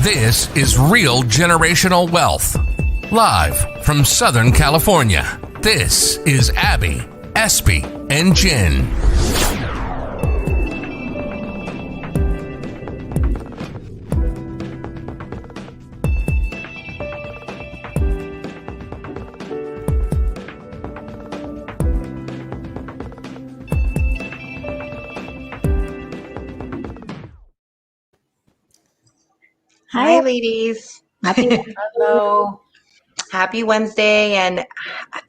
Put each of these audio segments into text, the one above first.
This is Real Generational Wealth. Live from Southern California, this is Abby, Espy, and Jen. Hi, ladies. Hello. Happy Wednesday, and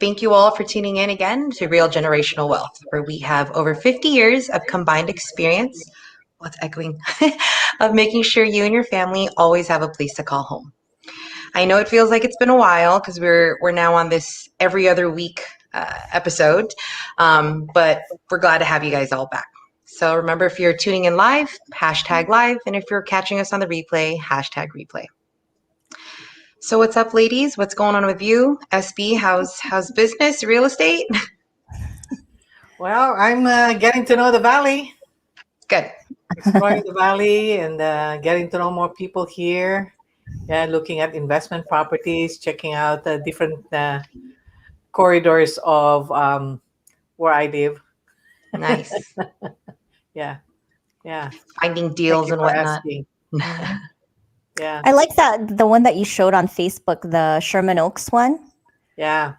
thank you all for tuning in again to Real Generational Wealth, where we have over 50 years of combined experience, what's echoing, of making sure you and your family always have a place to call home. I know it feels like it's been a while because we're now on this every other week episode, but we're glad to have you guys all back. So remember, if you're tuning in live, hashtag live, and if you're catching us on the replay, hashtag replay. So what's up, ladies? What's going on with you? SB, how's business, real estate? Well, I'm getting to know the valley. Good. Exploring the valley and getting to know more people here. Yeah, looking at investment properties, checking out the different corridors of where I live. Nice. Yeah. Finding deals and whatnot. Yeah. I like the one that you showed on Facebook, the Sherman Oaks one. Yeah.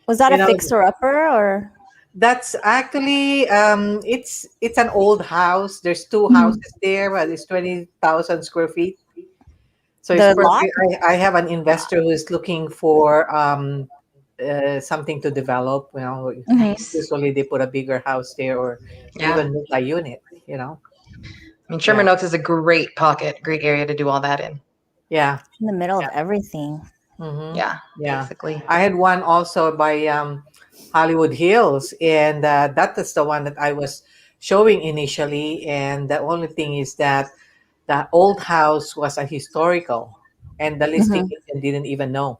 Was that a fixer upper or? That's actually it's an old house. There's two houses there, but it's 20,000 square feet. So it's perfect. I have an investor who is looking for something to develop. Usually they put a bigger house there or even multi-unit. I mean, Sherman Oaks is a great pocket, great area to do all that in. Yeah. In the middle of everything. Mm-hmm. Yeah, basically. I had one also by Hollywood Hills, and that is the one that I was showing initially. And the only thing is that the old house was a historical, and the listing agent didn't even know.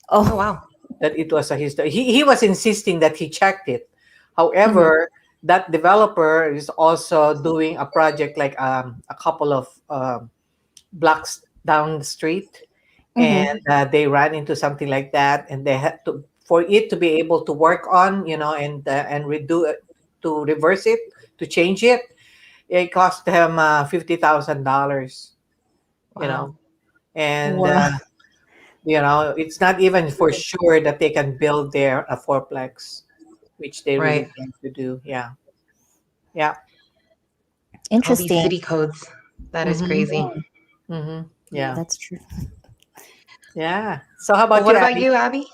Oh, wow. That it was a history. He was insisting that he checked it. However, that developer is also doing a project like a couple of blocks down the street, and they ran into something like that, and they had to, for it to be able to work on, and redo it, to reverse it, to change it, it cost them $50,000. Wow. And it's not even for sure that they can build there a fourplex, which they really want to do. Yeah. Interesting. All these city codes. That is crazy. Yeah, that's true. Yeah. So how about what you, about Abby? you, Abby?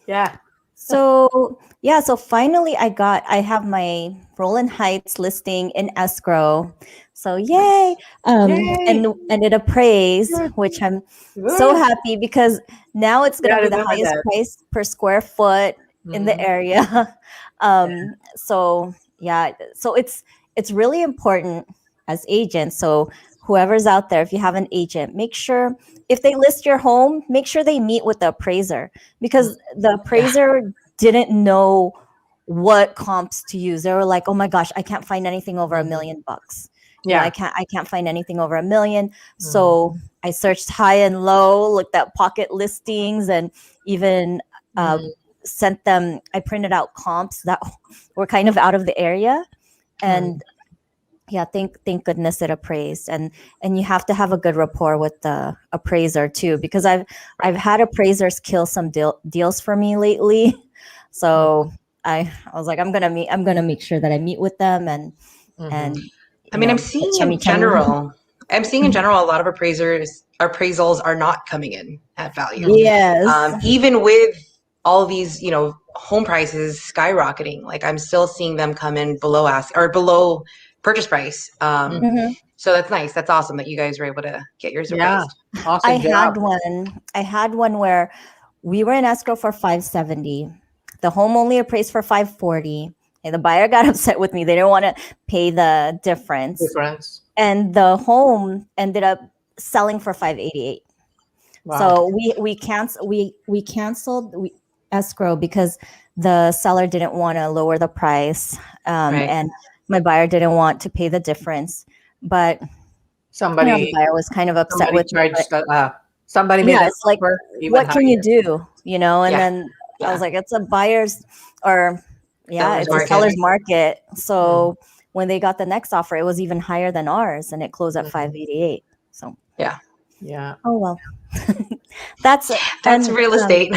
Yeah. So finally I have my Roland Heights listing in escrow. So yay. And it appraised, which I'm so happy because now it's gonna be the highest price per square foot in the area. So it's really important as agents. So whoever's out there, if you have an agent, make sure if they list your home, make sure they meet with the appraiser, because the appraiser didn't know what comps to use. They were like, "Oh my gosh, I can't find anything over $1 million." I can't find anything over $1 million. So I searched high and low, looked at pocket listings, and even sent them. I printed out comps that were kind of out of the area, and thank goodness it appraised. And you have to have a good rapport with the appraiser too, because I've had appraisers kill some deals for me lately. So I was like, I'm gonna make sure that I meet with them and I mean, I'm seeing in general a lot of appraisals are not coming in at value. Yes. Even with all these, home prices skyrocketing, like I'm still seeing them come in below below purchase price. So that's nice. That's awesome that you guys were able to get yours appraised. Awesome I had one where we were in escrow for $570. The home only appraised for $540. And the buyer got upset with me. They didn't want to pay the difference. And the home ended up selling for $588. Wow. So we canceled escrow because the seller didn't want to lower the price, and my buyer didn't want to pay the difference. But Somebody the buyer was kind of upset somebody with me, but charged somebody made yeah, an it's like, offer even what can you higher. do, And Yeah. then I was Yeah. like, it's a buyer's, or yeah, Seller's it's a market. seller's market. So Mm. when they got the next offer, it was even higher than ours, and it closed at Mhm. 588. So Yeah. Yeah. oh well, that's That's and real estate.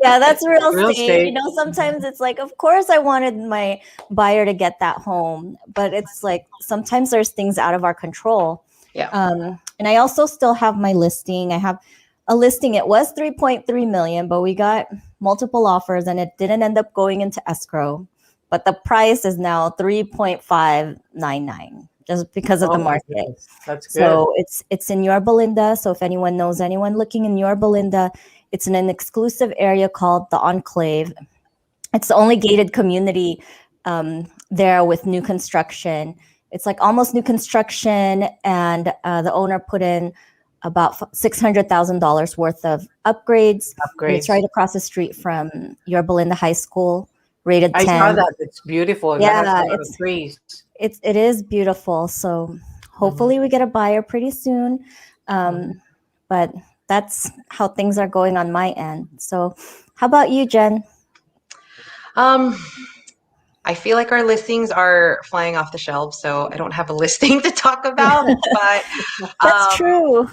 yeah, that's real Real estate. estate. Sometimes it's like, of course, I wanted my buyer to get that home, but it's like sometimes there's things out of our control. Yeah. And I also still have my listing. I have a listing. It was 3.3 million, but we got multiple offers, and it didn't end up going into escrow. But the price is now 3.599 just because of the Oh my market. goodness. That's good. So it's in Yorba Linda. So if anyone knows anyone looking in Yorba Linda, it's in an exclusive area called the Enclave. It's the only gated community there with new construction. It's like almost new construction, and the owner put in about $600,000 worth of upgrades. And it's right Upgrades. across the street from Yorba Linda High School, rated I 10. saw that. It's beautiful. That has Yeah, a lot of trees. it is beautiful. So hopefully we get a buyer pretty soon. But that's how things are going on my end. So how about you, Jen? I feel like our listings are flying off the shelves, so I don't have a listing to talk about. But That's true.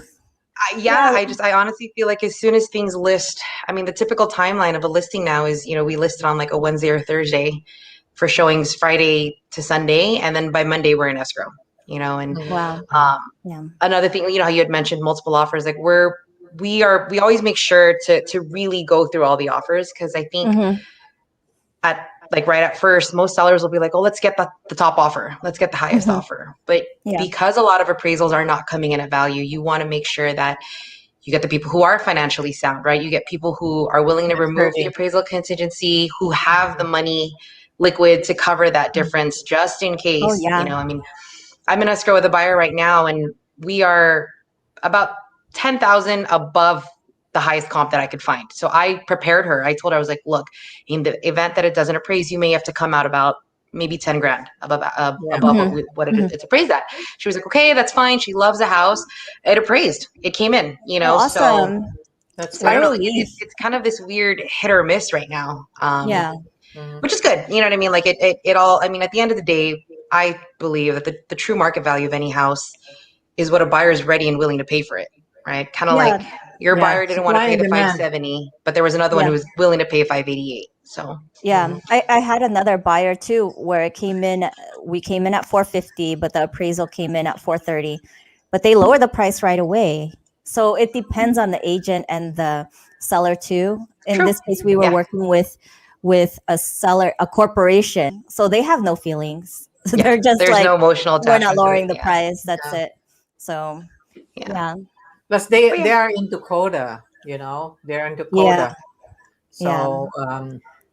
I honestly feel like as soon as things list, I mean, the typical timeline of a listing now is, we list it on like a Wednesday or Thursday for showings Friday to Sunday, and then by Monday we're in escrow. And Wow. Yeah. another thing, how you had mentioned multiple offers, like we always make sure to really go through all the offers, because I think right at first, most sellers will be like, oh, let's get the top offer. Let's get the highest offer. But Yeah. because a lot of appraisals are not coming in at value, you want to make sure that you get the people who are financially sound, right? You get people who are willing to remove the appraisal contingency, who have the money liquid to cover that difference just in case. Oh, yeah. I mean, I'm in escrow with a buyer right now, and we are about 10,000 above the highest comp that I could find. So I prepared her. I told her, I was like, look, in the event that it doesn't appraise, you may have to come out about maybe 10 grand above what it's appraised at. She was like, okay, that's fine. She loves the house. It appraised. It came in, Awesome. so That's I don't know. Really? It's kind of this weird hit or miss right now. Yeah. Which is good. You know what I mean? Like it all, I mean, at the end of the day, I believe that the true market value of any house is what a buyer is ready and willing to pay for it, right? Kind of Yeah. like your buyer didn't want to Supply pay and the demand. 570, but there was another one Yeah. who was willing to pay 588. So Yeah. I had another buyer too, where we came in at 450, but the appraisal came in at 430, but they lowered the price right away. So it depends on the agent and the seller too. In True. this case, we were working with a corporation. So they have no feelings. They're just there's like, no emotional we're attachment not to lowering it. the Yeah. price. That's it. So yeah. Plus, they are into Coda. They're into Yeah. Coda. So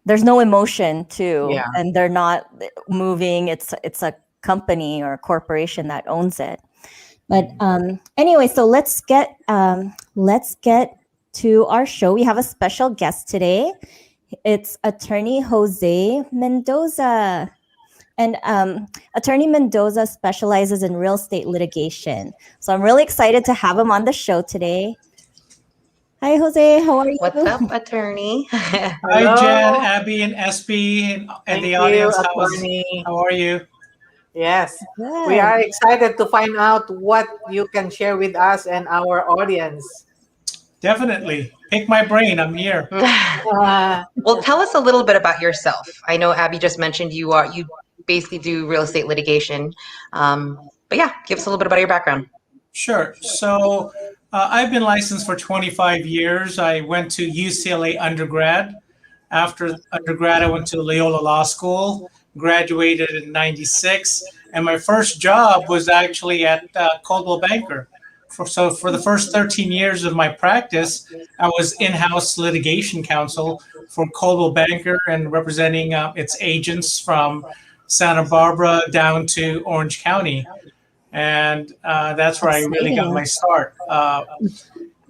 There's no emotion too, Yeah. and they're not moving. It's a company or a corporation that owns it. But anyway, so let's get to our show. We have a special guest today. It's attorney Jose Mendoza. And attorney Mendoza specializes in real estate litigation. So I'm really excited to have him on the show today. Hi, Jose. How are you? What's up, attorney? Hi, Jen, Abby, and SB, and Thank the you, audience. attorney. How are you? Yes. Good. We are excited to find out what you can share with us and our audience. Definitely. Pick my brain. I'm here. Well, tell us a little bit about yourself. I know Abby just mentioned you basically do real estate litigation. But yeah, give us a little bit about your background. Sure. So I've been licensed for 25 years. I went to UCLA undergrad. After undergrad, I went to Loyola Law School, graduated in 96. And my first job was actually at Coldwell Banker. So for the first 13 years of my practice, I was in-house litigation counsel for Coldwell Banker and representing its agents from Santa Barbara down to Orange County. And that's where I really got my start.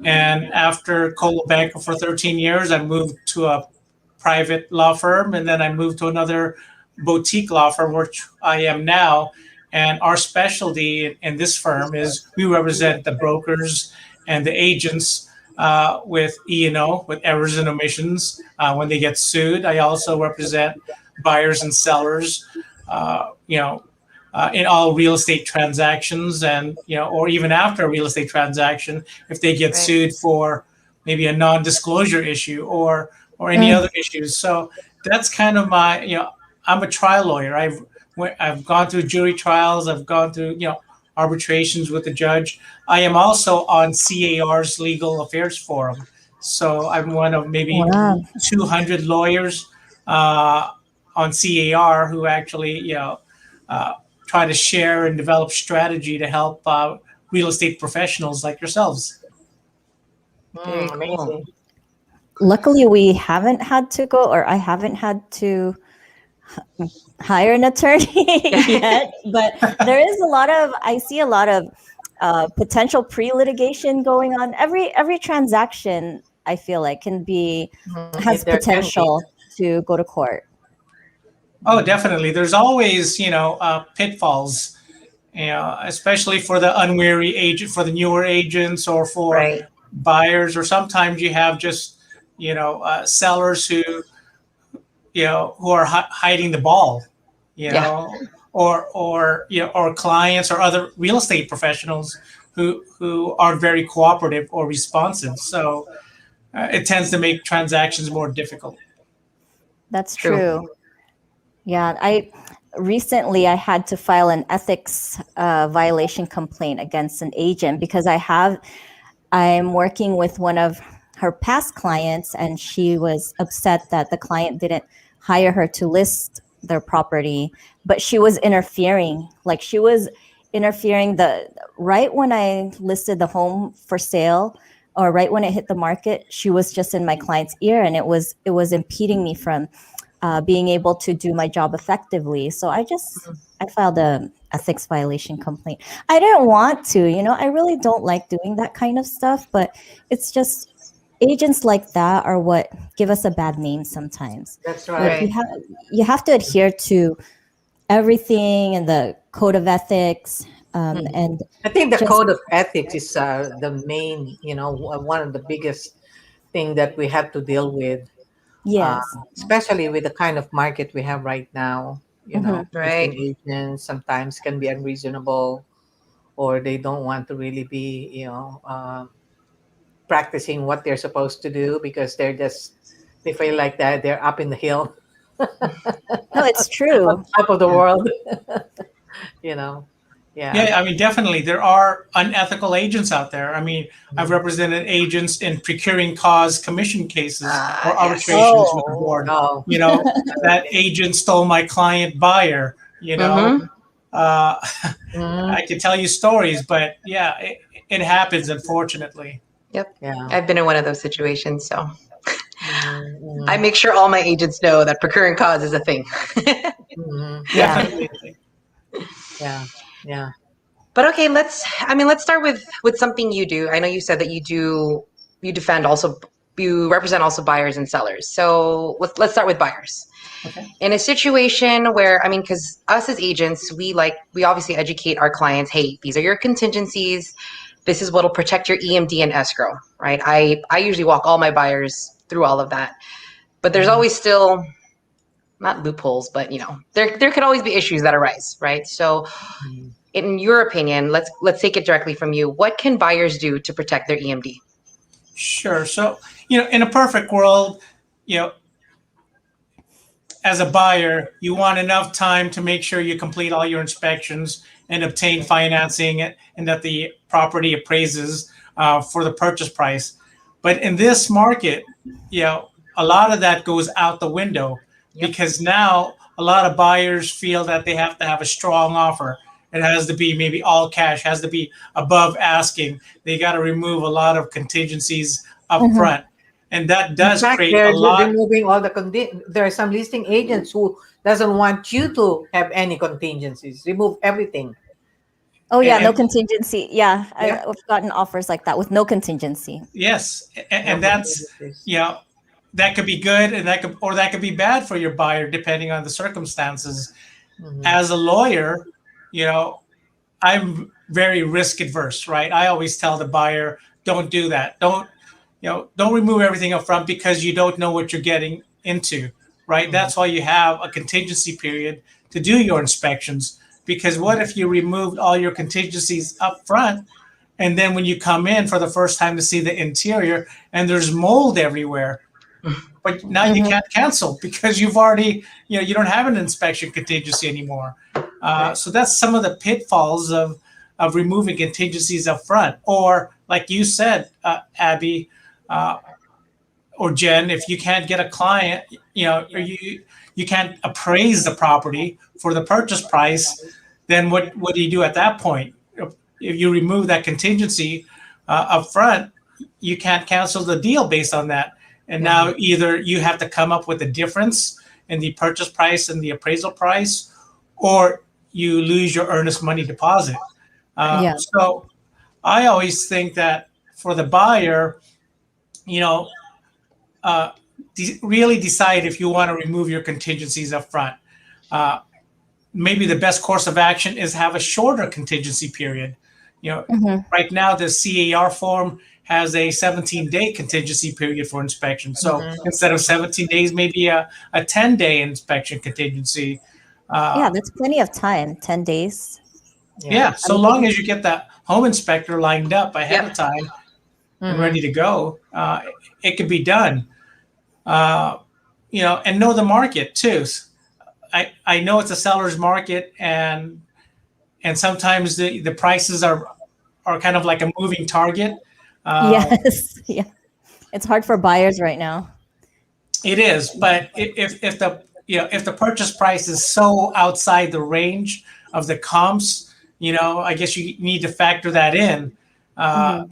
And after Coldwell Banker for 13 years, I moved to a private law firm, and then I moved to another boutique law firm, which I am now. And our specialty in this firm is we represent the brokers and the agents with E&O, with errors and omissions when they get sued. I also represent buyers and sellers, in all real estate transactions, and or even after a real estate transaction, if they get sued for maybe a non-disclosure issue or any other issues. So that's kind of my, I'm a trial lawyer. I've gone through jury trials. I've gone through, arbitrations with the judge. I am also on CAR's Legal Affairs Forum. So I'm one of maybe 200 lawyers on CAR who actually, try to share and develop strategy to help real estate professionals like yourselves. Very cool. Amazing. Luckily, we haven't had to go, or I haven't had to hire an attorney yet. But there is I see a lot of potential pre-litigation going on. Every transaction, I feel like, has potential to go to court. Oh, definitely. There's always, pitfalls, especially for the unwary agent, for the newer agents, or for buyers, or sometimes you have just, sellers who are hiding the ball, or clients or other real estate professionals who aren't very cooperative or responsive. So it tends to make transactions more difficult. That's true. Yeah, I had to file an ethics violation complaint against an agent because I'm working with one of her past clients, and she was upset that the client didn't hire her to list their property, but she was interfering. Like, she was interfering right when I listed the home for sale, or right when it hit the market, she was just in my client's ear, and it was impeding me from being able to do my job effectively. So I filed a ethics violation complaint. I didn't want to, I really don't like doing that kind of stuff, but it's just agents like that are what give us a bad name sometimes. That's right. Like, you have to adhere to everything and the code of ethics. And I think the code of ethics is the main, one of the biggest thing that we have to deal with. Yes. Especially with the kind of market we have right now, listing agents sometimes can be unreasonable, or they don't want to really be, practicing what they're supposed to do because they feel like that they're up in the hill. No, it's true. On top of the world. Yeah, I mean, definitely there are unethical agents out there. I mean, I've represented agents in procuring cause commission cases or arbitrations with the board. No. That agent stole my client buyer. I could tell you stories, but yeah, it happens, unfortunately. Yep. Yeah. I've been in one of those situations, so I make sure all my agents know that procuring cause is a thing. Definitely. Yeah. But okay, let's start with something you do. I know you said that you represent also buyers and sellers. So let's start with buyers. Okay. In a situation where, because us as agents, we obviously educate our clients, hey, these are your contingencies. This is what will protect your EMD and escrow, right? I usually walk all my buyers through all of that. But there's always still, not loopholes, but there could always be issues that arise, right? So in your opinion, let's take it directly from you. What can buyers do to protect their EMD? Sure. So, in a perfect world, as a buyer, you want enough time to make sure you complete all your inspections and obtain financing, and that the property appraises for the purchase price. But in this market, a lot of that goes out the window because now a lot of buyers feel that they have to have a strong offer. It has to be maybe all cash, has to be above asking. They got to remove a lot of contingencies up front. And that does create a lot. Removing all there are some listing agents who doesn't want you to have any contingencies. Remove everything. Oh yeah, no contingency. Yeah, I've gotten offers like that with no contingency. Yes, and that's that could be good, and that could be bad for your buyer depending on the circumstances. As a lawyer, you know, I'm very risk adverse, right? I always tell the buyer, don't do that. Don't remove everything up front because you don't know what you're getting into, right? That's why you have a contingency period to do your inspections. Because what if you removed all your contingencies up front, and then when you come in for the first time to see the interior and there's mold everywhere, but now you can't cancel because you've already, you don't have an inspection contingency anymore. So that's some of the pitfalls of removing contingencies up front. Or like you said, Abby, or Jen, if you can't get a client, or you can't appraise the property for the purchase price, then what do you do at that point? If you remove that contingency up front, you can't cancel the deal based on that. And now either you have to come up with a difference in the purchase price and the appraisal price, or you lose your earnest money deposit. So I always think that for the buyer, really decide if you want to remove your contingencies up front. Maybe the best course of action is have a shorter contingency period. Right now the CAR form has a 17-day contingency period for inspection. So instead of 17 days, maybe a 10-day inspection contingency. That's plenty of time, 10 days. Yeah, so long as you get that home inspector lined up ahead of time and ready to go, it could be done. And know the market too. I know it's a seller's market, and sometimes the prices are kind of like a moving target. Yes, yeah, it's hard for buyers right now. It is, but if the purchase price is so outside the range of the comps, I guess you need to factor that in.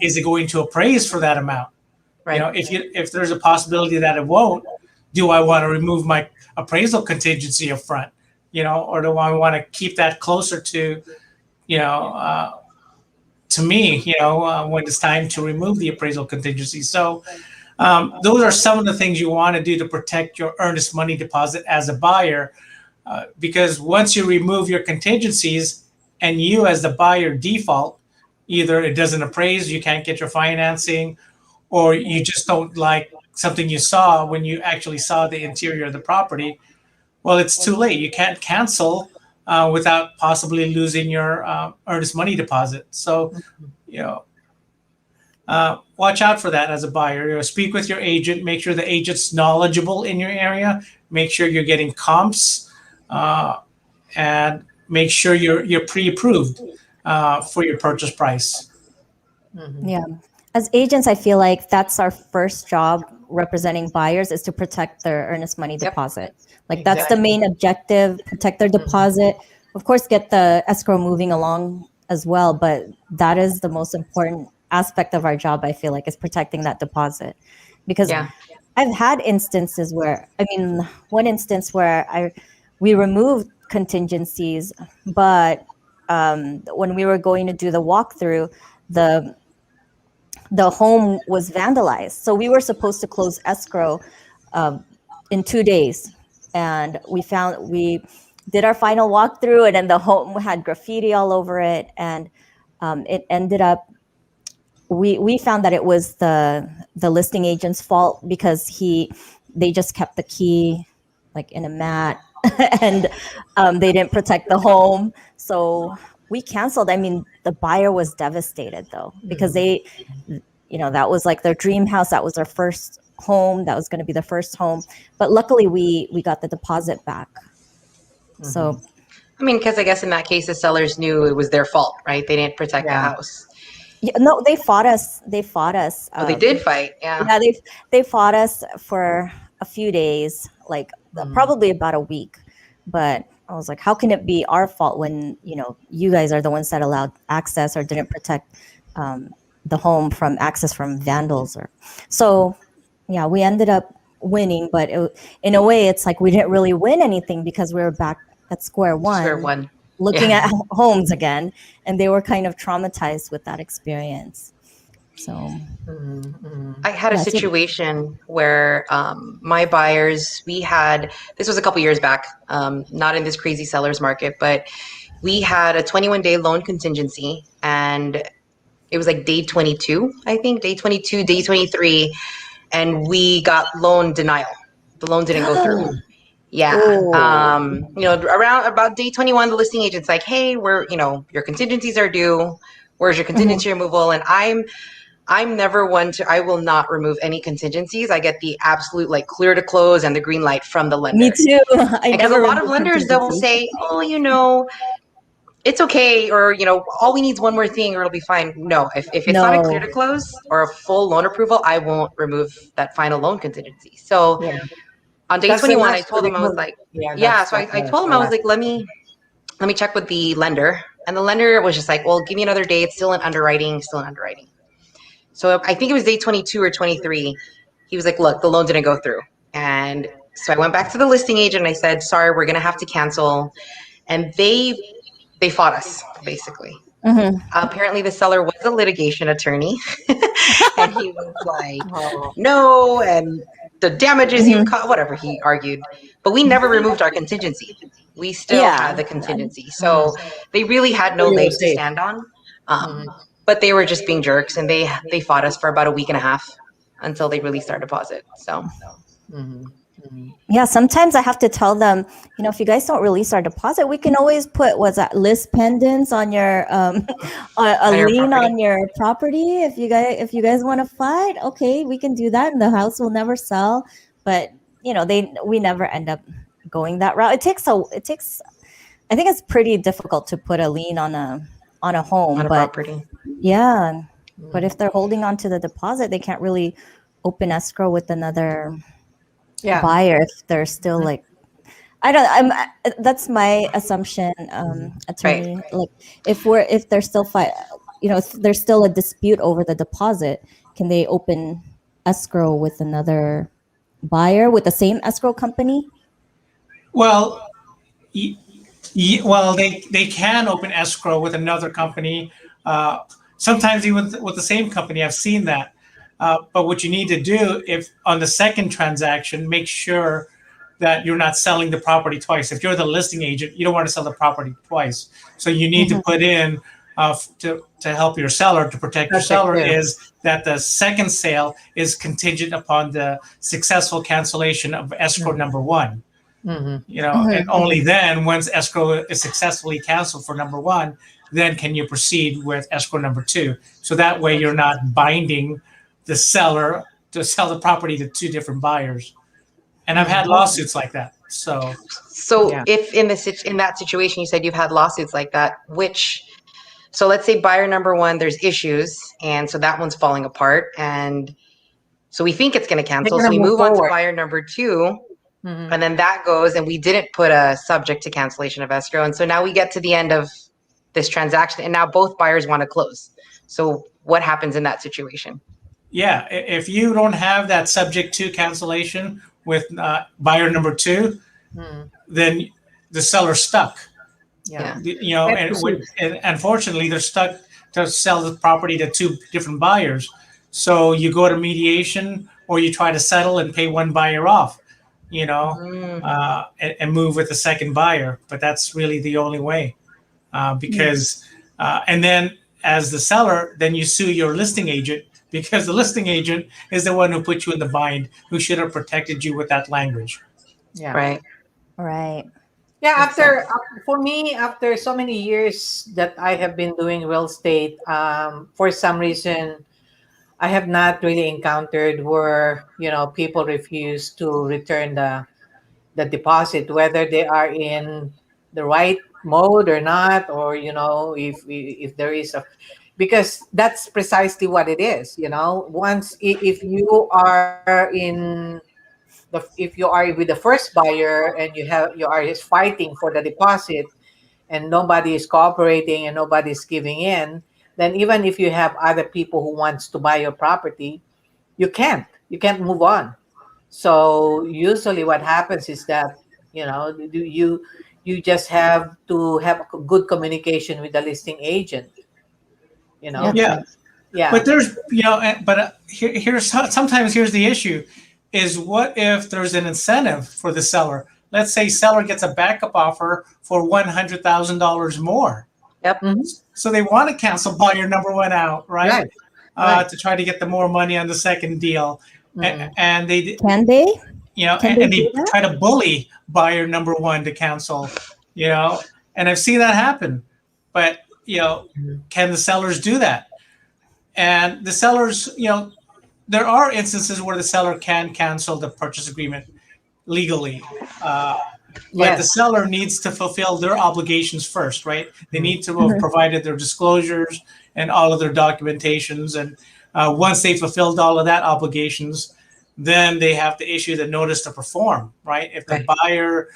Is it going to appraise for that amount? Right. If there's a possibility that it won't, do I want to remove my appraisal contingency up front? Or do I want to keep that closer to, to me, when it's time to remove the appraisal contingency? So those are some of the things you want to do to protect your earnest money deposit as a buyer, because once you remove your contingencies and you as the buyer default, either it doesn't appraise, you can't get your financing, or you just don't like something you saw when you actually saw the interior of the property, well, it's too late. You can't cancel without possibly losing your earnest money deposit. So, watch out for that as a buyer. Speak with your agent. Make sure the agent's knowledgeable in your area. Make sure you're getting comps, and make sure you're pre-approved for your purchase price. Yeah. As agents, I feel like that's our first job representing buyers, is to protect their earnest money deposit. Like that's the main objective, protect their deposit. Of course, get the escrow moving along as well, but that is the most important aspect of our job, I feel like, is protecting that deposit. Because I've had instances where, one instance where we removed contingencies, but when we were going to do the walkthrough, the home was vandalized. So we were supposed to close escrow in 2 days. And we did our final walkthrough, and then the home had graffiti all over it. And it ended up, we found that it was the listing agent's fault, because they just kept the key like in a mat and they didn't protect the home. So we canceled. The buyer was devastated though, because that was like their dream house. That was their first home. That was going to be the first home. But luckily we got the deposit back. So, because I guess in that case, the sellers knew it was their fault, right? They didn't protect the house. Yeah, no, they fought us. They did fight. Yeah. Yeah, they fought us for a few days, like probably about a week. But I was like, how can it be our fault when, you guys are the ones that allowed access or didn't protect the home from access from vandals? So we ended up winning, but in a way it's like we didn't really win anything, because we were back at square one. Looking at homes again, and they were kind of traumatized with that experience. So I had a situation where my buyers, this was a couple years back, not in this crazy seller's market, but we had a 21-day loan contingency, and it was like day 22, I think, day 22, day 23, and we got loan denial. The loan didn't go through. Yeah. Oh. Around about day 21, the listing agent's like, hey, your contingencies are due. Where's your contingency removal? And I'm never one to, I will not remove any contingencies. I get the absolute like clear to close and the green light from the lender. Me too. I Because never a lot of remove lenders, they'll contingency. say, oh, it's okay, or all we need is one more thing or it'll be fine. No, if it's not a clear No. to close or a full loan approval, I won't remove that final loan contingency. So Yeah. on day That's the 21, I last to told him, I was remove. like, Yeah, yeah. that's So I the told him, I was last. like, let me check with the lender. And the lender was just like, well, give me another day. It's still in underwriting, So I think it was day 22 or 23. He was like, look, the loan didn't go through. And so I went back to the listing agent and I said, sorry, we're going to have to cancel. And they fought us, basically. Apparently the seller was a litigation attorney. And he was like, Oh, no, and the damages you caught, whatever he argued. But we never removed our contingency. We still had Yeah. the contingency. So they really had no so you were leg to safe. stand on. Mhm. But they were just being jerks, and they fought us for about a week and a half until they released our deposit. So Mhm. Mhm. Yeah, sometimes I have to tell them, if you guys don't release our deposit, we can always put list pendants on your a on your lien property. on your property. If you guys want to fight, okay, we can do that, and the house will never sell. But we never end up going that route. It takes. I think it's pretty difficult to put a lien on a home, On a but property. yeah. But if they're holding on to the deposit, they can't really open escrow with another Yeah. buyer if they're still like, I don't I'm that's my assumption, Right. attorney. Like, if they're still if there's still a dispute over the deposit, can they open escrow with another buyer with the same escrow company? Well, well, they can open escrow with another company. Uh, Sometimes even with the same company. I've seen that. But what you need to do, if on the second transaction, make sure that you're not selling the property twice. If you're the listing agent, you don't want to sell the property twice. So you need to put in to help your seller, to protect your Perfect. seller, Yeah. is that the second sale is contingent upon the successful cancellation of escrow number one. Mhm. And only then, once escrow is successfully canceled for number one, then can you proceed with escrow number two. So that way you're not binding the seller to sell the property to two different buyers. And I've had lawsuits like that. So So Yeah. if in that situation, you said you've had lawsuits like that, so let's say buyer number one, there's issues, and so that one's falling apart, and so we think it's going to They're cancel. So gonna we move move on to forward. buyer number two, Mhm. and then that goes, and we didn't put a subject to cancellation of escrow, and so now we get to the end of this transaction, and now both buyers want to close. So what happens in that situation? yeah, if you don't have that subject to cancellation with buyer number two, Mhm. then the seller's stuck. Yeah. Yeah. And unfortunately, they're stuck to sell the property to two different buyers. So you go to mediation, or you try to settle and pay one buyer off, and move with the second buyer. But that's really the only way, and then as the seller, then you sue your listing agent, because the listing agent is the one who put you in the bind, who should have protected you with that language. Yeah. Right. Right. Yeah, Makes sense. for me, after so many years that I have been doing real estate, for some reason, I have not really encountered where people refuse to return the deposit, whether they are in the right mode or not, or if there is a, because that's precisely what it is. Once if you are if you are with the first buyer and you are just fighting for the deposit, and nobody is cooperating and nobody is giving in, then even if you have other people who wants to buy your property, you can't move on. So usually what happens is that you just have to have a good communication with the listing agent. you know That's Yeah, right. but yeah. here's sometimes here's the issue: is what if there's an incentive for the seller? let's say seller gets a backup offer for $100,000 more. Yep. So they want to cancel buyer number one out, right? Right. To try to get the more money on the second deal. And they, Can they? and do they that? try to bully buyer number one to cancel, and I've seen that happen. But, can the sellers do that? And the sellers, there are instances where the seller can cancel the purchase agreement legally. But the seller needs to fulfill their obligations first, right? They need to have provided their disclosures and all of their documentations. And once they fulfilled all of that obligations, then they have to issue the notice to perform, right? If the buyer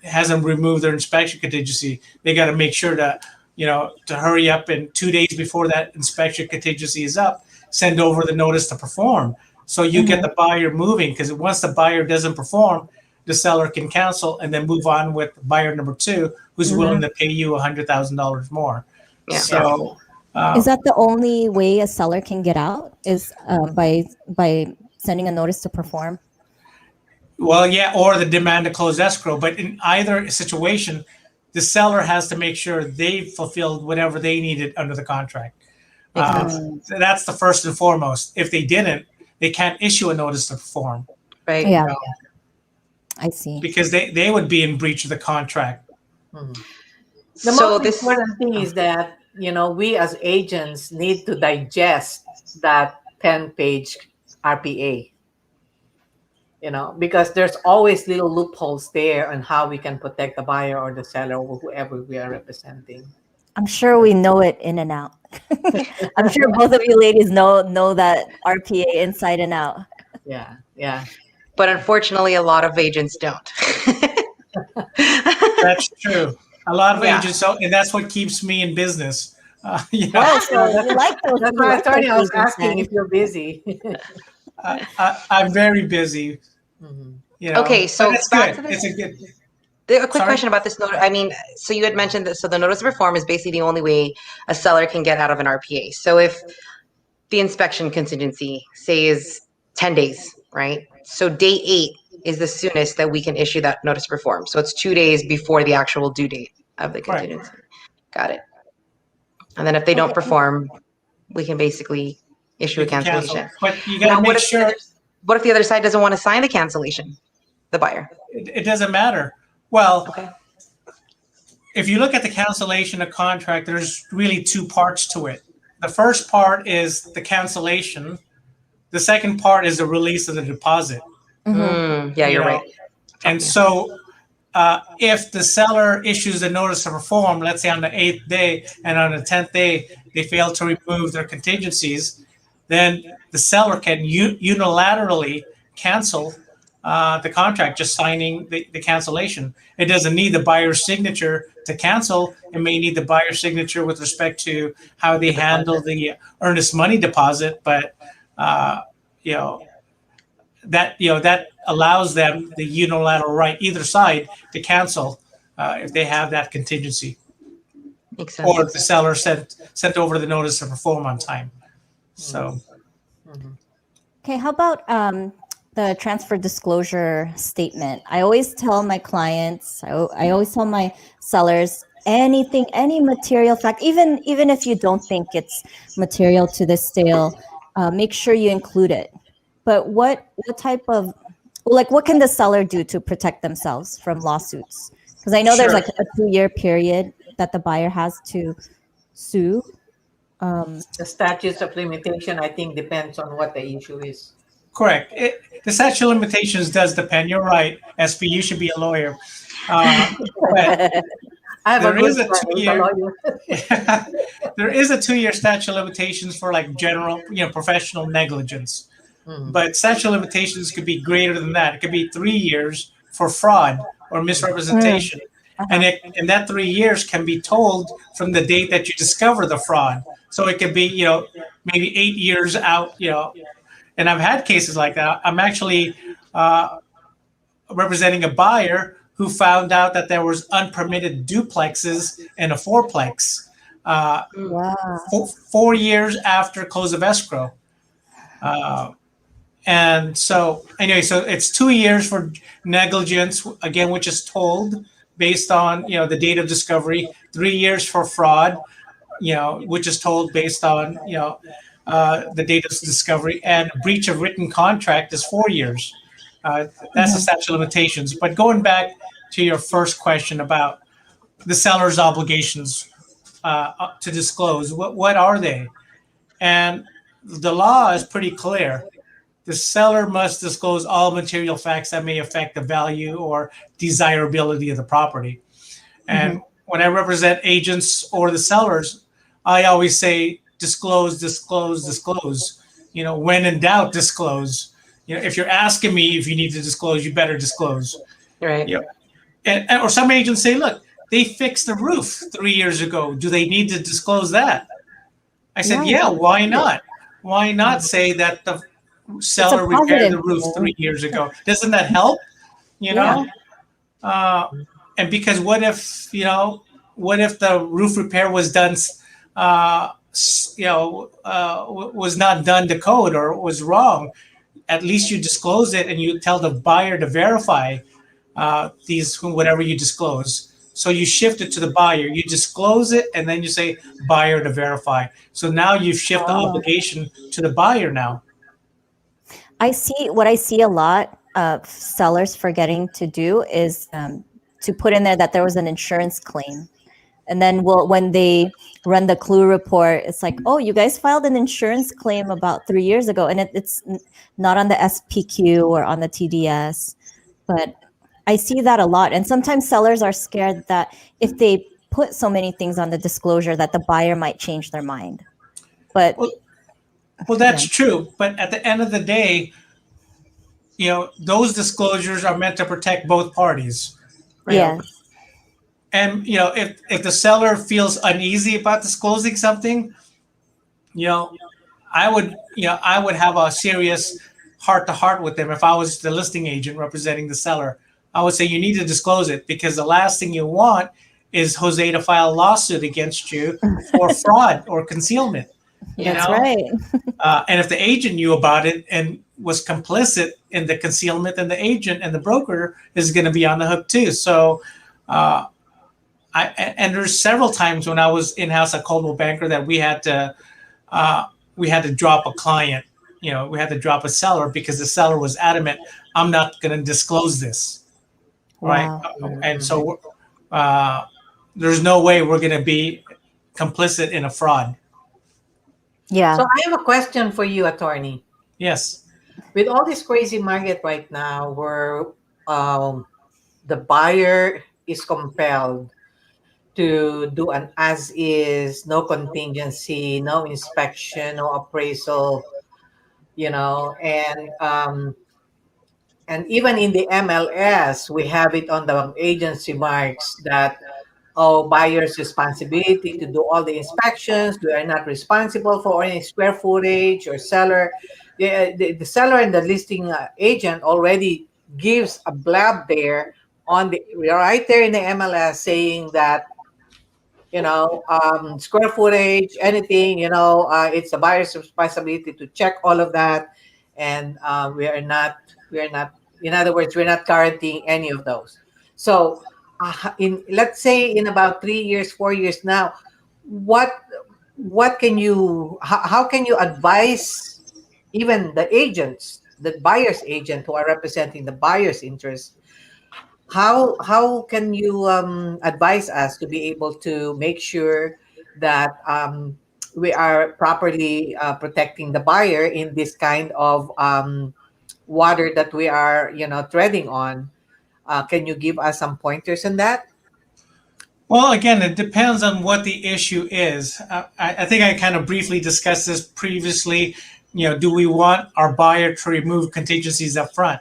hasn't removed their inspection contingency, they got to make sure to hurry up, and 2 days before that inspection contingency is up, send over the notice to perform. So you get the buyer moving, because once the buyer doesn't perform, the seller can cancel and then move on with buyer number two, who's willing to pay you $100,000 more. Yeah. So Is that the only way a seller can get out? Is by sending a notice to perform? Well, yeah, or the demand to close escrow. But in either situation, the seller has to make sure they fulfilled whatever they needed under the contract. That's the first and foremost. If they didn't, they can't issue a notice to perform. Right. Yeah. I see. Because they would be in breach of the contract. The most important thing is that, we as agents need to digest that 10-page RPA, because there's always little loopholes there on how we can protect the buyer or the seller or whoever we are representing. I'm sure we know it in and out. I'm sure both of you ladies know that RPA inside and out. Yeah. But unfortunately, a lot of agents don't. That's true. A lot of agents don't, and that's what keeps me in business. Oh, so you like those? That's why I was asking if you're busy. I'm very busy. Okay, so it's back good. to this. It's a good. A quick question about this note. I mean, so you had mentioned that. So the notice of perform is basically the only way a seller can get out of an RPA. So if the inspection contingency, say, is 10 days, right? So day 8 is the soonest that we can issue that notice of perform. So it's 2 days before the actual due date of the contingency. Right. Got it. And then if they don't perform, we can basically issue a cancellation. But you got to make sure. What if the other side doesn't want to sign the cancellation? The buyer. It doesn't matter. Well, if you look at the cancellation of contract, there's really 2 parts to it. The first part is the cancellation. The second part is the release of the deposit. Yeah, you're right. And so if the seller issues a notice of perform, let's say on the 8th day, and on the 10th day, they fail to remove their contingencies, then the seller can unilaterally cancel the contract, just signing the cancellation. It doesn't need the buyer's signature to cancel. It may need the buyer's signature with respect to how they handle the earnest money deposit, but that allows them the unilateral right, either side, to cancel if they have that contingency. Makes sense. Or if the seller sent over the notice to perform on time. So. Okay, how about the transfer disclosure statement? I always tell my clients, I always tell my sellers, anything, any material fact, even if you don't think it's material to the sale, make sure you include it. But what type of, what can the seller do to protect themselves from lawsuits? Because I know there's like a 2-year period that the buyer has to sue. The statutes of limitation, I think, depends on what the issue is. Correct. The statute of limitations does depend. You're right, SP. You should be a lawyer. But there is a 2-year. There is a 2-year statute of limitations for like general, professional negligence. But statute of limitations could be greater than that. It could be 3 years for fraud or misrepresentation, and that 3 years can be told from the date that you discover the fraud. So it could be, maybe 8 years out, And I've had cases like that. I'm actually representing a buyer who found out that there was unpermitted duplexes in a fourplex 4 years after close of escrow. And so anyway, so it's 2 years for negligence, again, which is told based on, the date of discovery, 3 years for fraud, which is told based on, the date of discovery, and breach of written contract is 4 years. That's the statute of limitations. But going back to your first question about the seller's obligations to disclose, what are they? And the law is pretty clear. The seller must disclose all material facts that may affect the value or desirability of the property. And when I represent agents or the sellers, I always say disclose, disclose, disclose. When in doubt, disclose. If you're asking me if you need to disclose, you better disclose. Right. Or some agents say, look, they fixed the roof 3 years ago. Do they need to disclose that? I said, yeah, why not? Why not say that the seller repaired the roof 3 years ago? Doesn't that help? And because what if the roof repair was done, was not done to code or was wrong? At least you disclose it and you tell the buyer to verify whatever you disclose. So you shift it to the buyer. You disclose it and then you say buyer to verify. So now you've shifted the obligation to the buyer now. I see a lot of sellers forgetting to do is to put in there that there was an insurance claim. And then when they run the clue report, it's like, oh, you guys filed an insurance claim about 3 years ago. And it's not on the SPQ or on the TDS. But I see that a lot. And sometimes sellers are scared that if they put so many things on the disclosure that the buyer might change their mind. But well, that's true. But at the end of the day, those disclosures are meant to protect both parties. Right? Yes. And, if the seller feels uneasy about disclosing something, I would have a serious heart-to-heart with them if I was the listing agent representing the seller. I would say you need to disclose it because the last thing you want is Jose to file a lawsuit against you for fraud or concealment. That's right. And if the agent knew about it and was complicit in the concealment, then the agent and the broker is going to be on the hook too. So, there's several times when I was in-house at Coldwell Banker that we had to drop a client. We had to drop a seller because the seller was adamant, I'm not going to disclose this. Wow. Right. And so there's no way we're going to be complicit in a fraud. Yeah. So I have a question for you, attorney. Yes. With all this crazy market right now where the buyer is compelled to do an as-is, no contingency, no inspection, no appraisal, and even in the MLS, we have it on the agency marks that, buyer's responsibility to do all the inspections. We are not responsible for any square footage or seller. The seller and the listing agent already gives a blab there right there in the MLS saying that, square footage, anything, it's the buyer's responsibility to check all of that. And we are not, in other words, we're not guaranteeing any of those. So let's say in about 3 years, 4 years now, how can you advise even the agents, the buyer's agent who are representing the buyer's interest? How can you advise us to be able to make sure that we are properly protecting the buyer in this kind of water that we are, treading on? Can you give us some pointers on that? Well, again, it depends on what the issue is. I think I kind of briefly discussed this previously. Do we want our buyer to remove contingencies up front?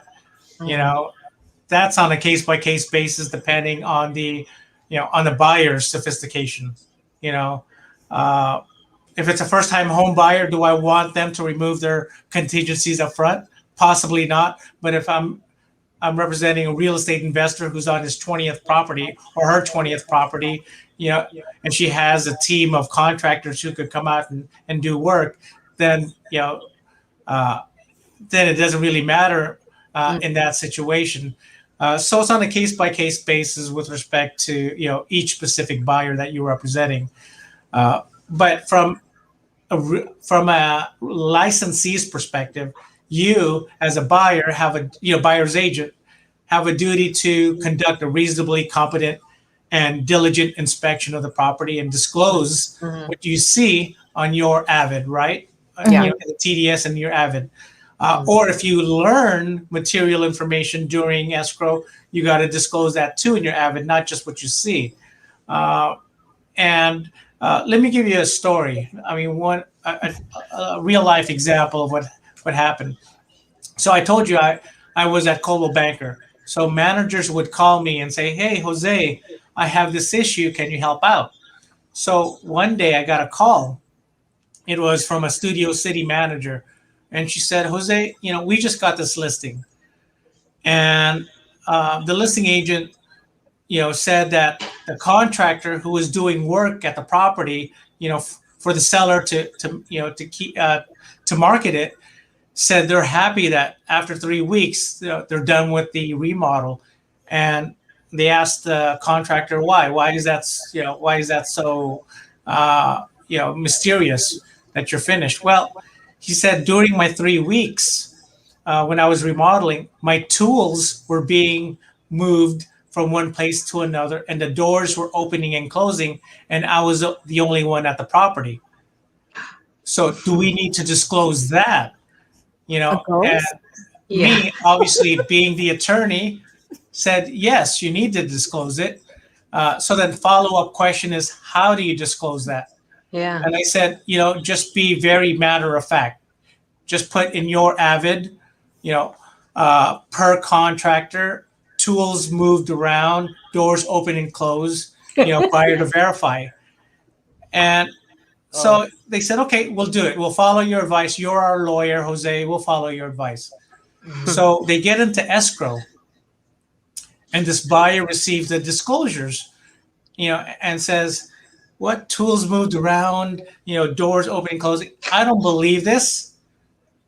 That's on a case-by-case basis, depending on the buyer's sophistication. If it's a first-time home buyer, do I want them to remove their contingencies up front? Possibly not. But if I'm representing a real estate investor who's on his 20th property or her 20th property, and she has a team of contractors who could come out and do work, then then it doesn't really matter in that situation. So it's on a case by case basis with respect to each specific buyer that you're representing. But from a licensee's perspective, you as a buyer have a buyer's agent have a duty to conduct a reasonably competent and diligent inspection of the property and disclose what you see on your Avid, right? The TDS and your Avid. Or if you learn material information during escrow, you got to disclose that too in your Avid, not just what you see. And let me give you a story. I mean, a real life example of what happened. So I told you I was at Coldwell Banker. So managers would call me and say, "Hey, Jose, I have this issue. Can you help out?" So one day I got a call. It was from a Studio City manager. And she said, "Jose, we just got this listing." And the listing agent, said that the contractor who was doing work at the property, for the seller to keep to market it, said they're happy that after 3 weeks they're done with the remodel. And they asked the contractor why. Why is that so mysterious that you're finished? Well, he said, during my 3 weeks when I was remodeling, my tools were being moved from one place to another, and the doors were opening and closing, and I was the only one at the property. So do we need to disclose that? And me, obviously being the attorney, said, yes, you need to disclose it. So then follow-up question is, how do you disclose that? Yeah. And I said, just be very matter of fact. Just put in your Avid, per contractor, tools moved around, doors open and close, prior to verify. And so they said, okay, we'll do it. We'll follow your advice. You're our lawyer, Jose. We'll follow your advice. So they get into escrow, and this buyer receives the disclosures, and says, what tools moved around, doors open and closing? I don't believe this,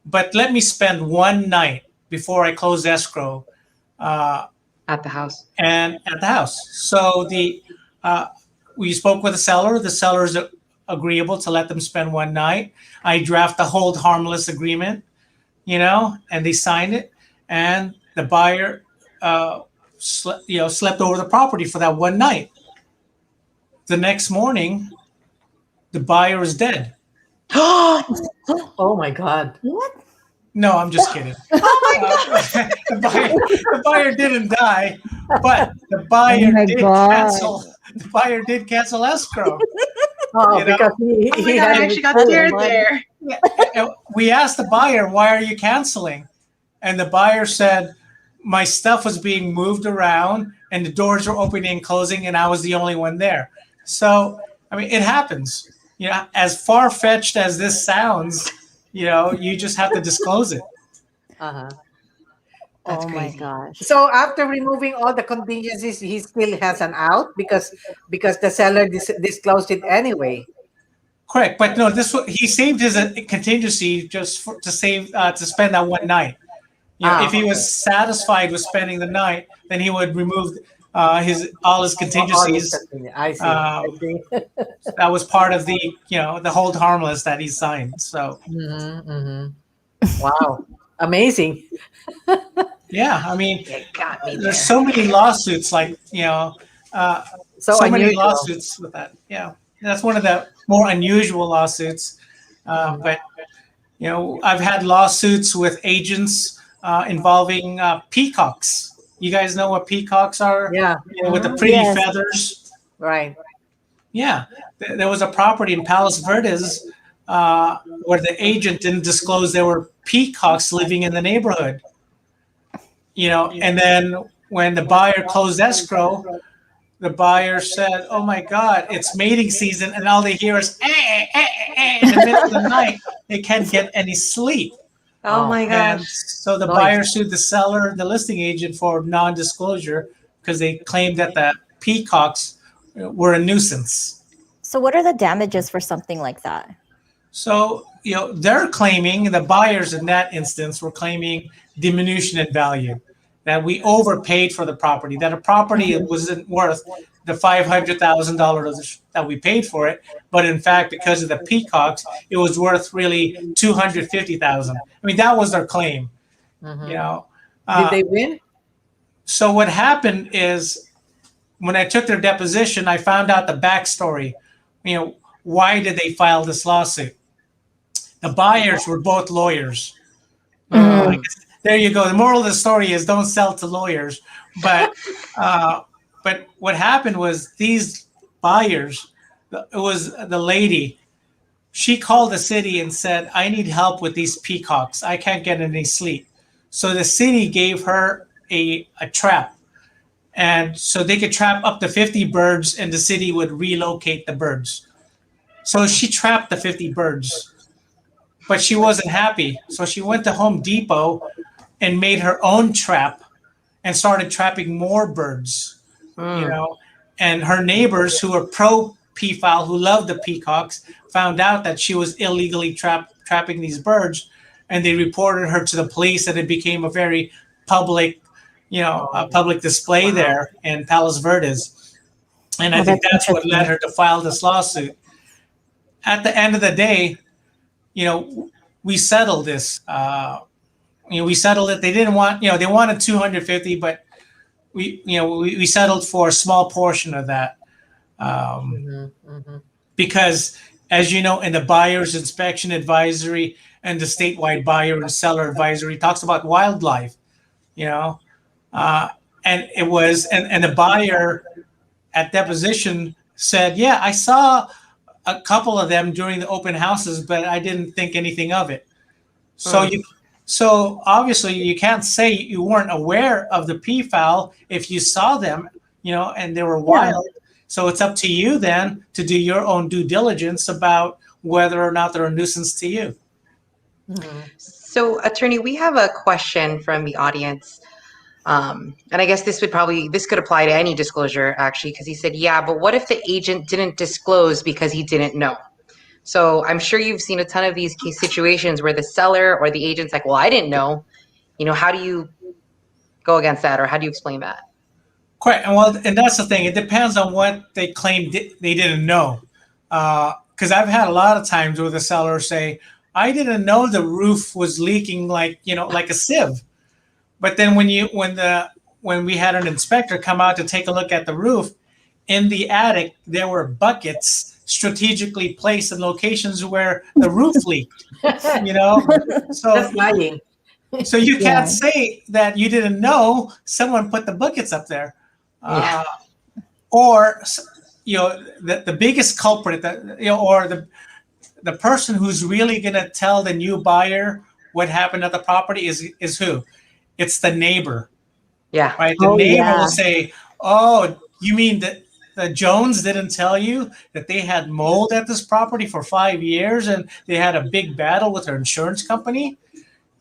but let me spend one night before I close escrow At the house. and at the house. So we spoke with the seller. The seller is agreeable to let them spend one night. I draft the hold harmless agreement, and they signed it. And the buyer, slept over the property for that one night. The next morning, the buyer is dead. Oh my God. What? No, I'm just kidding. The buyer didn't die, but the buyer my did God. cancel. The buyer did cancel escrow. Oh, You know? because he Oh my God, had I it actually got full. scared there. And we asked the buyer, "Why are you canceling?" And the buyer said, "My stuff was being moved around, and the doors were opening and closing, and I was the only one there." So, I mean, it happens. As far-fetched as this sounds, you just have to disclose it. Uh-huh. That's Oh my crazy. gosh. So after removing all the contingencies, he still has an out because the seller disclosed it anyway. Correct, but no, he saved his contingency just to spend that one night. If he was satisfied with spending the night, then he would remove all his contingencies. I see. Um, That was part of the the hold harmless that he signed. So Wow, amazing. yeah, I mean, It got me there. there's so many lawsuits, like So many unusual. lawsuits with that. Yeah, that's one of the more unusual lawsuits. But I've had lawsuits with agents involving peacocks. You guys know what peacocks are? Yeah, With the pretty Yes. feathers. right. Yeah, there was a property in Palos Verdes where the agent didn't disclose there were peacocks living in the neighborhood. And then when the buyer closed escrow, the buyer said, "Oh my God, it's mating season," and all they hear is in the middle of the night. They can't get any sleep. Oh my And gosh. so the Nice. buyer sued the seller, the listing agent, for non-disclosure because they claimed that the peacocks were a nuisance. So what are the damages for something like that? So, they're claiming, the buyers in that instance were claiming diminution in value, that we overpaid for the property, that a property wasn't worth the $500,000 that we paid for it, but in fact, because of the peacocks, it was worth really $250,000. I mean, that was their claim. Mhm. You know, Did they win? so what happened is when I took their deposition, I found out the backstory. Why did they file this lawsuit? The buyers were both lawyers. Mm. There you go. The moral of the story is don't sell to lawyers. But but what happened was these buyers, it was the lady, she called the city and said, I need help with these peacocks. I can't get any sleep. So the city gave her a trap. And so they could trap up to 50 birds and the city would relocate the birds. So she trapped the 50 birds, but she wasn't happy. So she went to Home Depot and made her own trap and started trapping more birds, and her neighbors who were pro peafowl, who loved the peacocks, found out that she was illegally trapping these birds, and they reported her to the police, and it became a very public, a public display there in Palos Verdes. And I think that's what led her to file this lawsuit. At the end of the day, we settled this. We settled it. They didn't want, they wanted 250, but we settled for a small portion of that. Because, as you know, in the buyer's inspection advisory and the statewide buyer and seller advisory talks about wildlife, and it was, and the buyer at deposition said, yeah, I saw a couple of them during the open houses, but I didn't think anything of it. So obviously you can't say you weren't aware of the peafowl if you saw them, and they were wild. So it's up to you then to do your own due diligence about whether or not they're a nuisance to you. So, attorney, we have a question from the audience. And I guess this could apply to any disclosure, actually, because he said, yeah, but what if the agent didn't disclose because he didn't know? So I'm sure you've seen a ton of these case situations where the seller or the agent's like, well, I didn't know. How do you go against that, or how do you explain that? Quite well, and that's the thing. It depends on what they claim they didn't know. Because I've had a lot of times where the seller say, I didn't know the roof was leaking like a sieve. But then when we had an inspector come out to take a look at the roof, in the attic there were buckets strategically placed in locations where the roof leaked. So That's lying. So you can't say that you didn't know someone put the buckets up there. Or the biggest culprit, or the person who's really going to tell the new buyer what happened at the property is who? It's the neighbor. Yeah. Right. The neighbor will say, "Oh, you mean that the Jones didn't tell you that they had mold at this property for 5 years and they had a big battle with their insurance company?"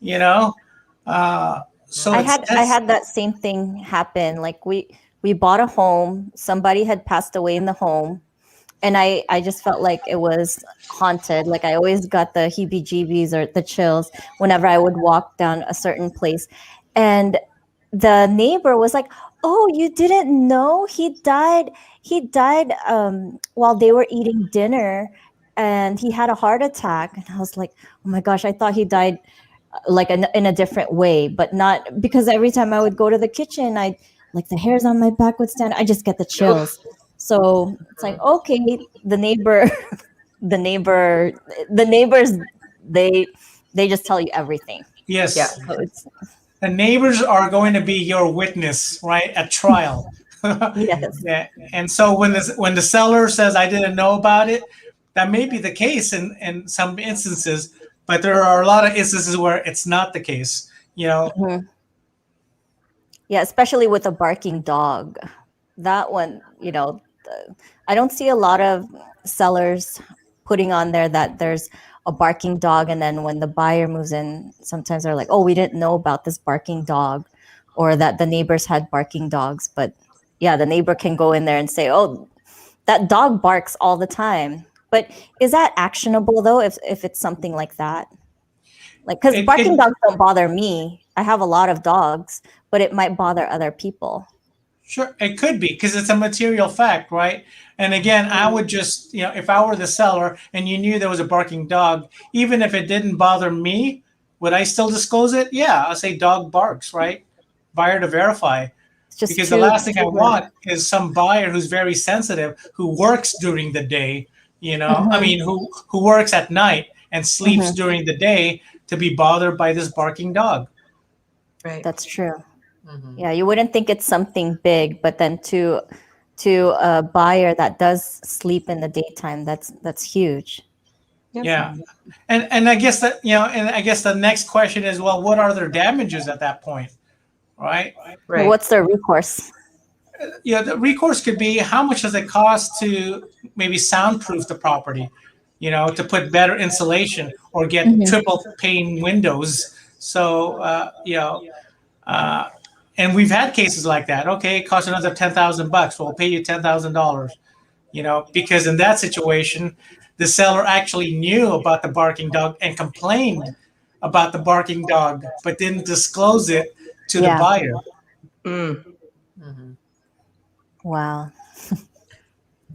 So I had that same thing happen. Like we bought a home, somebody had passed away in the home, and I just felt like it was haunted. Like I always got the heebie-jeebies or the chills whenever I would walk down a certain place. And the neighbor was like, "Oh, you didn't know he died? He died while they were eating dinner, and he had a heart attack." And I was like, "Oh my gosh, I thought he died like in a different way, but not because every time I would go to the kitchen, I like the hairs on my back would stand. I just get the chills." So it's like, okay, the neighbors, they just tell you everything. Yes. Yeah. So The neighbors are going to be your witness, right, at trial. yes. Yeah. And so when the seller says, I didn't know about it, that may be the case in some instances, but there are a lot of instances where it's not the case, Mhm. Yeah, especially with a barking dog. That one, I don't see a lot of sellers putting on there that there's a barking dog, and then when the buyer moves in, sometimes they're like, "Oh, we didn't know about this barking dog," or that the neighbors had barking dogs. But yeah, the neighbor can go in there and say, "Oh, that dog barks all the time." But is that actionable though? If it's something like that, like because It, barking it dogs don't bother me. I have a lot of dogs, but it might bother other people. Sure, it could be because it's a material fact, right? And again, I would just, if I were the seller and you knew there was a barking dog, even if it didn't bother me, would I still disclose it? Yeah, I'll say dog barks, right? Buyer to verify. It's just Because the too last thing I too good. want is some buyer who's very sensitive, who works during the day, I Mhm, mean, who works at night and sleeps mhm. during the day to be bothered by this barking dog. Right. That's true. Mhm. Yeah, you wouldn't think it's something big, but then to a buyer that does sleep in the daytime, that's huge. Yep. Yeah. And I guess that, and I guess the next question is, well, what are their damages at that point? Right? Right. What's their recourse? The recourse could be how much does it cost to maybe soundproof the property, to put better insulation or get Mhm. triple pane windows. So, uh, and we've had cases like that. Okay, it costs another $10,000. We'll pay you $10,000. Because in that situation, the seller actually knew about the barking dog and complained about the barking dog, but didn't disclose it to the Yeah. buyer. Mm. Mhm. Wow.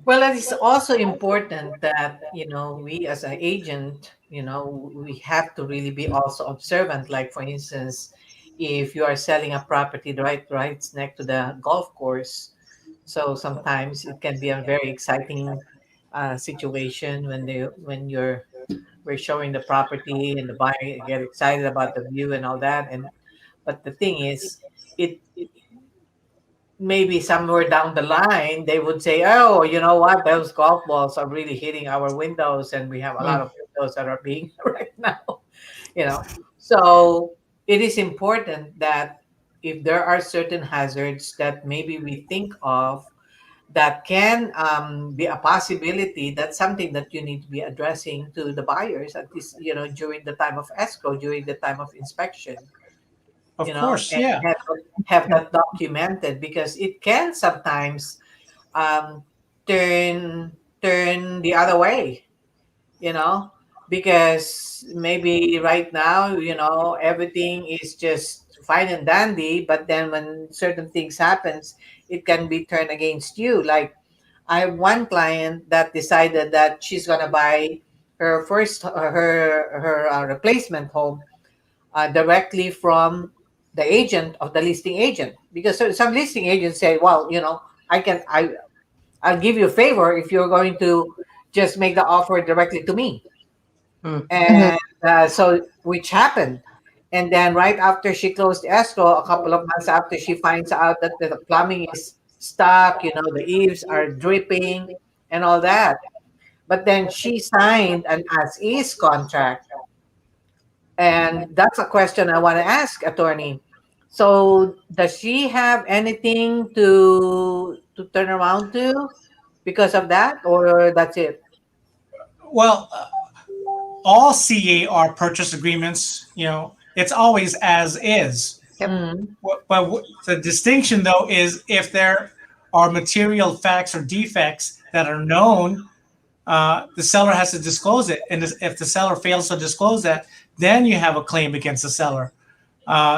Well, it is also important that, we as an agent, we have to really be also observant. Like, for instance, if you are selling a property right next to the golf course, so sometimes it can be a very exciting situation when we're showing the property and the buyer get excited about the view and all that. And but the thing is, it maybe somewhere down the line they would say, oh, you know what, those golf balls are really hitting our windows, and we have a lot Mm. of windows that are being right now, you know so it is important that if there are certain hazards that maybe we think of that can be a possibility, that's something that you need to be addressing to the buyers at this, during the time of escrow, during the time of inspection, Of course, and yeah. have that documented, because it can sometimes um, turn the other way, you know, because maybe right now, everything is just fine and dandy, but then when certain things happens, it can be turned against you. Like, I have one client that decided that she's gonna buy her replacement home directly from the agent of the listing agent, because some listing agents say, well, I'll give you a favor if you're going to just make the offer directly to me. Mm. Mhm. And so, which happened. And then right after she closed escrow, a couple of months after, she finds out that the plumbing is stuck, the eaves are dripping and all that. But then she signed an as is contract. And that's a question I want to ask, attorney. So does she have anything to turn around to because of that, or that's it? Well, all CAR purchase agreements, it's always as is. Yep. Mm, But the distinction, though, is if there are material facts or defects that are known, the seller has to disclose it. And if the seller fails to disclose that, then you have a claim against the seller.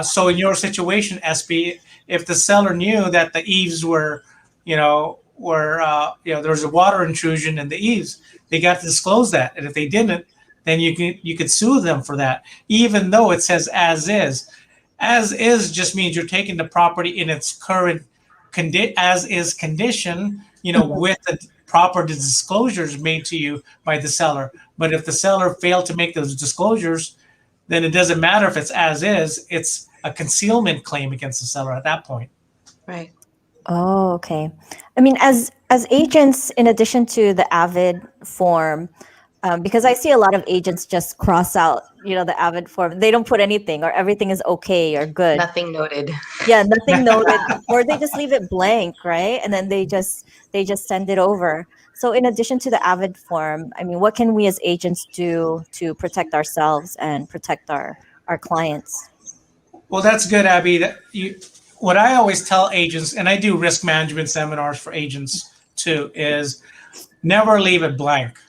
So in your situation, SB, if the seller knew that the eaves there was a water intrusion in the eaves, they got to disclose that. And if they didn't, then you could sue them for that, even though it says as is. As is just means you're taking the property in its current as is condition, with the proper disclosures made to you by the seller. But if the seller failed to make those disclosures, then it doesn't matter if it's as is. It's a concealment claim against the seller at that point. Right. Oh, okay. I mean, as agents, in addition to the Avid form, because I see a lot of agents just cross out, the Avid form. They don't put anything, or everything is okay or good. Nothing noted. Yeah, nothing noted, or they just leave it blank, right? And then they just send it over. So, in addition to the Avid form, I mean, what can we as agents do to protect ourselves and protect our clients? Well, that's good, Abby. What I always tell agents, and I do risk management seminars for agents too, is never leave it blank.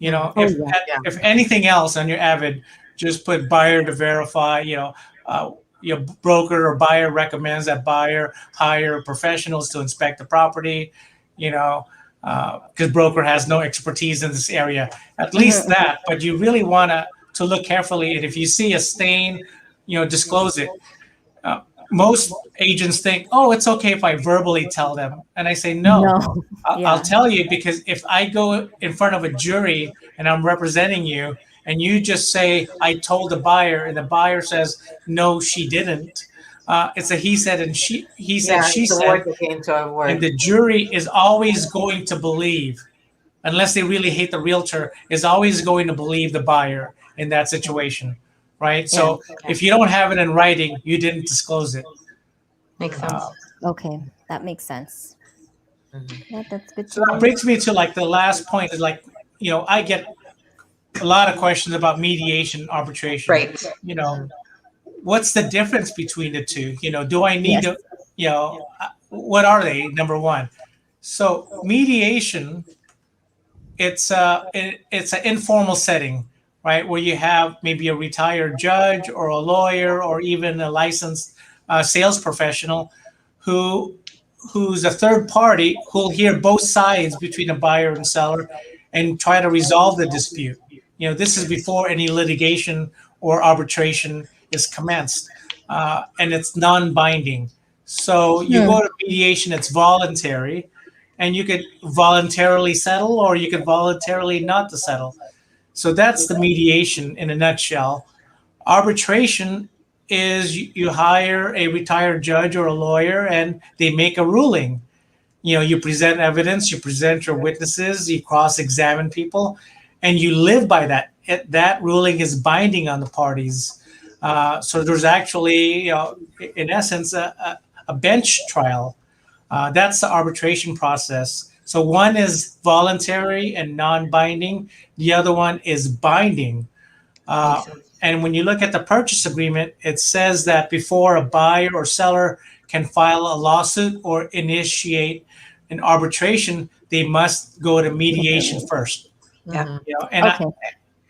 You know, Oh, yeah. if anything else on your Avid, just put buyer to verify. Your broker or buyer recommends that buyer hire professionals to inspect the property. Because broker has no expertise in this area. At least that, but you really want to look carefully, and if you see a stain, disclose it. Most agents think, oh, it's okay if I verbally tell them. And I say, no, No. I'll Yeah. tell you, because if I go in front of a jury and I'm representing you and you just say, I told the buyer, and the buyer says, no, she didn't. It's a he said and he said, she it's a said, word against a and word. the jury is always going to believe, unless they really hate the realtor, is always going to believe the buyer in that situation, right? So if you don't have it in writing, you didn't disclose it. Makes sense. Okay, that makes sense. Yeah, that's good So to that know. brings me to like the last point is like, I get a lot of questions about mediation, arbitration. Right. What's the difference between the two? Do I need Yes. to, what are they? Number one. So mediation, it's an informal setting, right? Where you have maybe a retired judge or a lawyer or even a licensed sales professional who's a third party who'll hear both sides between a buyer and seller and try to resolve the dispute. This is before any litigation or arbitration is commenced, and it's non-binding. So you go to mediation, it's voluntary, and you could voluntarily settle or you could voluntarily not to settle. So that's the mediation in a nutshell. Arbitration is you hire a retired judge or a lawyer and they make a ruling. You present evidence, you present your witnesses, you cross-examine people, and you live by that. That ruling is binding on the parties. So there's actually, in essence, a bench trial. That's the arbitration process. So one is voluntary and non-binding. The other one is binding. Makes sense. And when you look at the purchase agreement, it says that before a buyer or seller can file a lawsuit or initiate an arbitration, they must go to mediation first. Yeah. And Okay.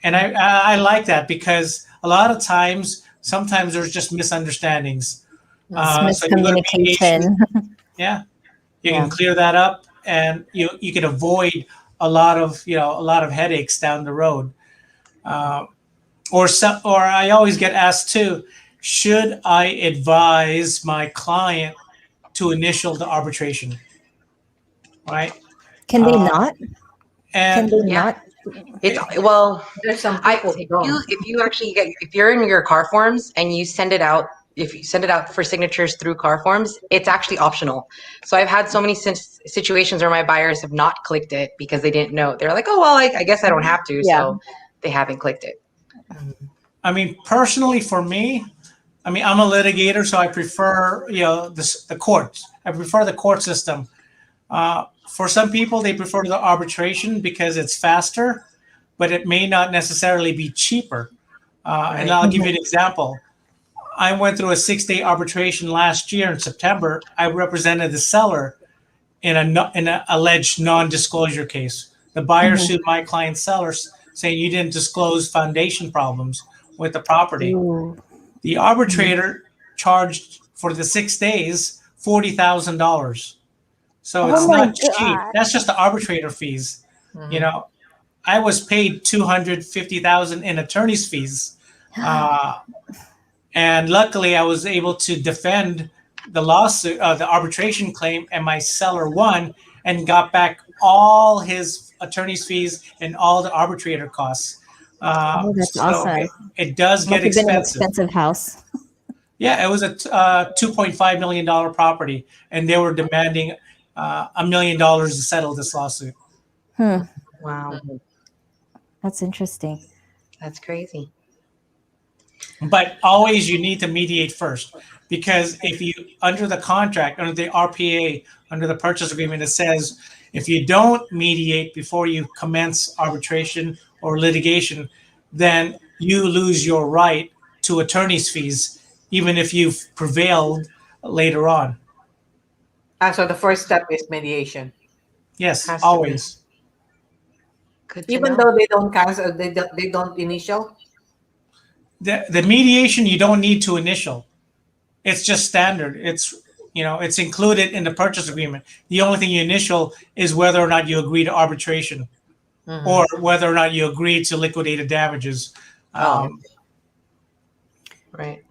I like that because a lot of times, sometimes there's just misunderstandings. It's So you go to mediation, miscommunication. yeah, you Yeah. can clear that up, and you can avoid a lot of headaches down the road. Or I always get asked too, should I advise my client to initial the arbitration, right? Can they not? Can And they Yeah. not? It's well, There's some I people who don't. if you actually if you're in your car forms and you send it out, if you send it out for signatures through car forms, it's actually optional. So I've had so many situations where my buyers have not clicked it because they didn't know. They're like, oh well, I guess I don't have to, Yeah. so they haven't clicked it. I mean, personally, for me, I'm a litigator, so I prefer the courts. I prefer the court system. For some people, they prefer the arbitration because it's faster, but it may not necessarily be cheaper. And I'll give you an example. I went through a 6-day arbitration last year in September. I represented the seller in an alleged non-disclosure case. The buyer sued my client sellers saying you didn't disclose foundation problems with the property. Ooh. The arbitrator charged for the 6 days $40,000. So it's Oh my not cheap. God. That's just the arbitrator fees. I was paid $250,000 in attorney's fees, and luckily I was able to defend the lawsuit, the arbitration claim, and my seller won and got back all his attorney's fees and all the arbitrator costs. Oh, that's awesome. It does get Must have been an expensive. expensive house. Yeah, it was a $2.5 million property, and they were demanding $1 million to settle this lawsuit. Wow, That's interesting. that's crazy. But always you need to mediate first, because if you, under the contract, under the RPA, under the purchase agreement, it says if you don't mediate before you commence arbitration or litigation, then you lose your right to attorney's fees, even if you've prevailed later on. So the first step is mediation. Yes, Has to be. always. Good to Even know. though they don't cancel, they don't initial. The mediation you don't need to initial. It's just standard. It's included in the purchase agreement. The only thing you initial is whether or not you agree to arbitration or whether or not you agree to liquidated damages. Oh, Right.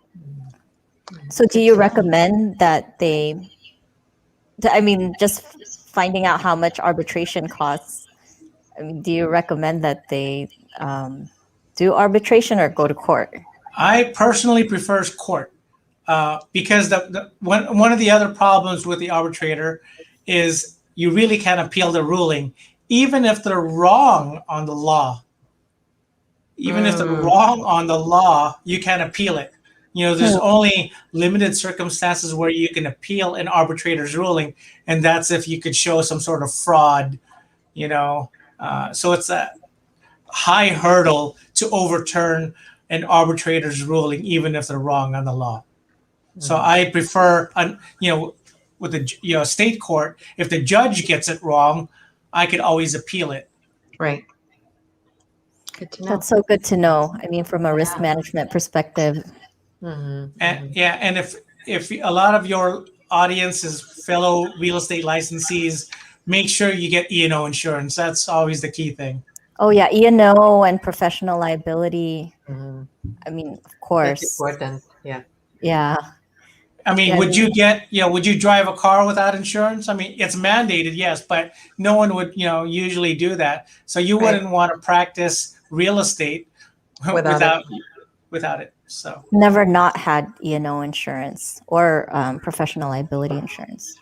So do you recommend that I mean, just finding out how much arbitration costs, I mean, do you recommend that they do arbitration or go to court? I personally prefer court because one of the other problems with the arbitrator is you really can't appeal the ruling, even if they're wrong on the law. Even if they're wrong on the law, you can't appeal it. There's only limited circumstances where you can appeal an arbitrator's ruling, and that's if you could show some sort of fraud. So it's a high hurdle to overturn an arbitrator's ruling, even if they're wrong on the law. So I prefer, with the state court, if the judge gets it wrong, I could always appeal it. Right. Good to know. That's so good to know. I mean, from a risk management perspective. And if a lot of your audience is fellow real estate licensees, make sure you get E&O insurance. That's always the key thing. Oh yeah, E&O and professional liability. I mean, of course. that's important. Yeah. Yeah. I mean, would you drive a car without insurance? I mean, it's mandated, yes, but no one would, usually do that. So you wouldn't want to practice real estate without it. So Never not had E&O insurance or professional liability insurance.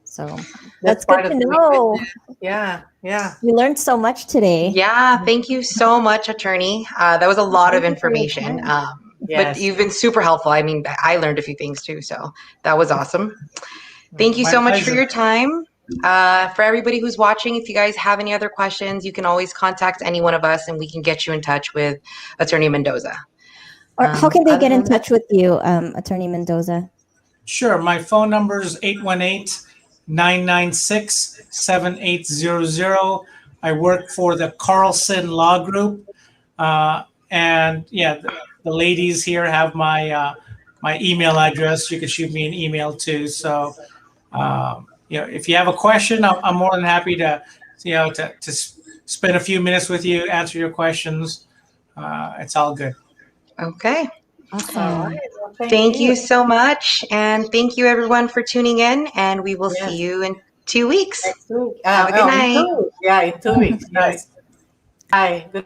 So that's good to know. Yeah. We learned so much today. Yeah, thank you so much, attorney. That was a lot of information. But you've been super helpful. I mean, I learned a few things too, so that was awesome. Thank you so much for your time. For everybody who's watching, if you guys have any other questions, you can always contact any one of us and we can get you in touch with Attorney Mendoza. Or how can they get in touch with you, Attorney Mendoza? Sure. My phone number is 818-996-7800. I work for the Carlson Law Group. And yeah, the ladies here have my my email address. You can shoot me an email too. So, if you have a question, I'm more than happy to spend a few minutes with you, answer your questions. It's all good. Okay. Awesome. All right. Well, Thank you so much. And thank you everyone for tuning in. And we will see you in 2 weeks. Next week. Have a good night. In 2 weeks. Yeah, in 2 weeks. Yes. Bye. Good.